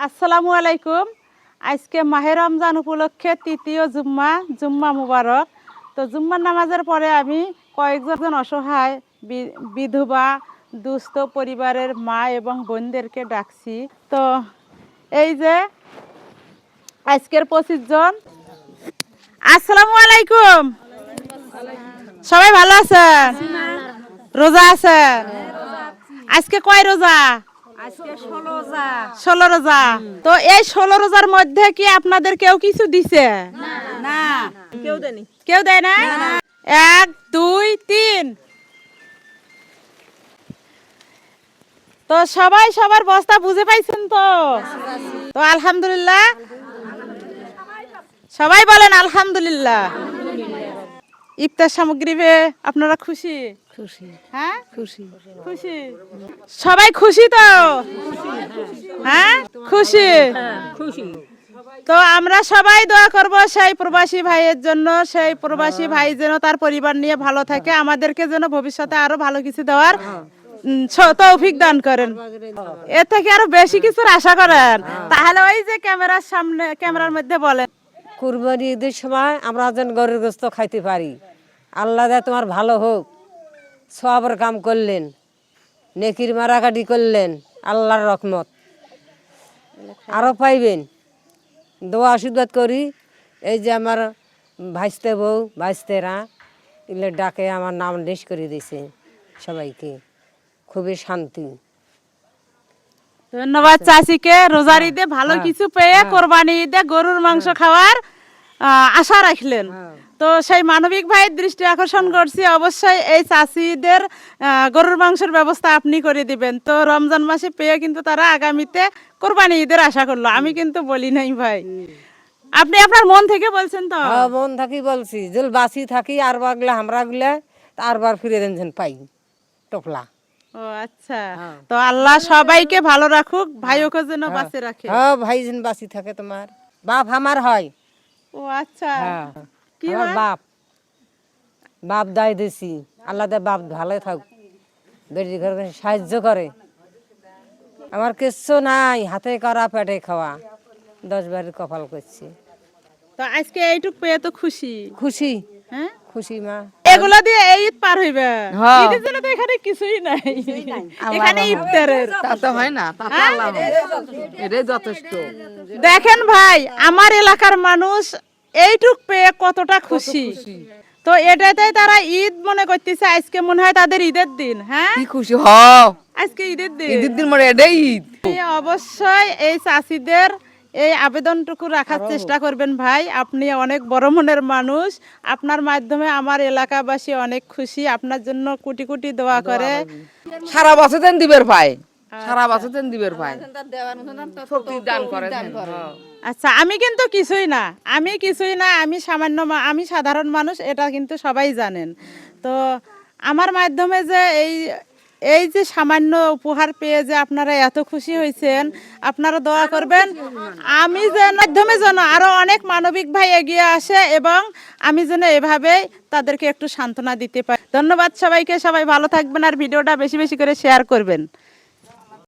আসসালামু আলাইকুম। আজকে মাহে রমজান উপলক্ষে তৃতীয় জুম্মা মুবারক। তো জুম্মার নামাজের পরে আমি কয়েকজন অসহায় বিধবা দুস্থ পরিবারের মা এবং বোনদেরকে ডাকছি। তো এই যে আজকের 25 জন। আসসালামু আলাইকুম। সবাই ভালো আছেন? রোজা আছেন? আজকে কয় রোজা? আজকে 16 রোজা। 16 রোজা। তো এই 16 রোজার মধ্যে কি আপনাদের কেউ কিছু দিছে? না, কেউ দেয়নি। কেউ দেয় না? 1 2 3। তো সবাই সবার বস্তা বুঝে পাইছেন তো? তো আলহামদুলিল্লাহ। সবাই বলেন আলহামদুলিল্লাহ। ইফতার সামগ্রী পেয়ে আপনারা খুশি? খুশি, হ্যাঁ, খুশি। খুশি। সবাই খুশি তো? হ্যাঁ, খুশি। খুশি। তো আমরা সবাই দোয়া করব সেই প্রবাসী ভাইয়ের জন্য, সেই প্রবাসী ভাই যেন তার পরিবার নিয়ে ভালো থাকে, আমাদেরকে যেন ভবিষ্যতে আরো ভালো কিছু দেওয়ার তৌফিক দান করেন। এর থেকে আরো বেশি কিছুর আশা করেন। তাহলে ওই যে ক্যামেরার সামনে, ক্যামেরার মধ্যে বলেন। কুরবানি ঈদের সময় আমরা যেন গরুর গোস্ত খাইতে পারি। আল্লাহ দা তোমার ভালো হোক। সওয়াবের কাম করলেন, নেকির মারাকাটি করলেন, আল্লাহর রহমত আরও পাইবেন। দোয়া আশীর্বাদ করি। এই যে আমার ভাইস্তে বউ ভাইস্তেরা এগুলো ডাকে আমার নাম লিস্ট করে দিয়েছে সবাইকে। খুবই শান্তি। ধন্যবাদ চাচিকে। রোজার ঈদে ভালো কিছু পেয়ে কোরবানি ঈদে গরুর মাংস খাওয়ার আশা রাখলেন। তো সেই মানবিক ভাইয়ের দৃষ্টি আকর্ষণ করছি, অবশ্যই এই চাষিদের গরুর মাংসের ব্যবস্থা আপনি করে দিবেন। তো রমজান মাসে পেয়ে কিন্তু তারা আগামীতে কোরবানি ঈদের আশা করলো, আমি কিন্তু বলি নাই ভাই। আপনি আপনার মন থেকে বলছেন তো? মন থাকি বলছি, জল বাসি থাকি আর বাগলা আমরা গুলা তারবার ফিরে দেন পাই টোপলা। ও আচ্ছা। তো আল্লাহ সবাইকে ভালো রাখুক, ভাইওকে যেন বাঁচে রাখে। হ্যাঁ, ভাই যেন বাসি থাকে। তোমার বাপ আমার হয়? ও আচ্ছা। কি আমার হয়? বাপ দায় দিছি। আল্লাহ দে বাপ ভালো থাক, বেটি ঘর সাহায্য করে। আমার কিচ্ছু নাই, হাতে করা পেটে খাওয়া, 10 বারের কপাল করছি। তো আজকে এইটুক পেয়ে তো খুশি? খুশি, হ্যাঁ, খুশি মা। এগুলা দিয়ে এই ঈদ পার হইবে। ঈদের জন্য তো এখানে কিছুই নাই, এখানে ইফতারের তা তো হয় না, তা তো আল্লাহ এটাই যথেষ্ট। দেখেন ভাই, আমার এলাকার মানুষ এইটুক পেয়ে কতটা খুশি। তো এটাতে তারা ঈদ মনে করতেছে। আজকে মনে হয় তাদের ঈদের দিন। হ্যাঁ, কি খুশি হও, আজকে ঈদের দিন। ঈদের দিন মানে এটাই ঈদ। অবশ্যই এই চাষিদের এই আবেদনটুকু রাখার চেষ্টা করবেন ভাই। আপনি অনেক বড় মনের মানুষ, আপনার মাধ্যমে আমার এলাকাবাসী অনেক খুশি, আপনার জন্য কোটি কোটি দোয়া করে। সারা বছর দেন দিবের ভাই, সারা বছর দেন দিবের ভাই, শক্তি দান করে। আচ্ছা, আমি কিন্তু কিছুই না, আমি সামান্য আমি সাধারণ মানুষ, এটা কিন্তু সবাই জানেন। তো আমার মাধ্যমে যে এই যে সামান্য উপহার পেয়ে যে আপনারা এত খুশি হয়েছেন, আপনারা দোয়া করবেন আমি যেন মাধ্যমে যেন আরো অনেক মানবিক ভাই এগিয়ে আসে এবং আমি যেন এভাবে তাদেরকে একটু সান্ত্বনা দিতে পারি। ধন্যবাদ সবাইকে। সবাই ভালো থাকবেন আর ভিডিওটা বেশি বেশি করে শেয়ার করবেন।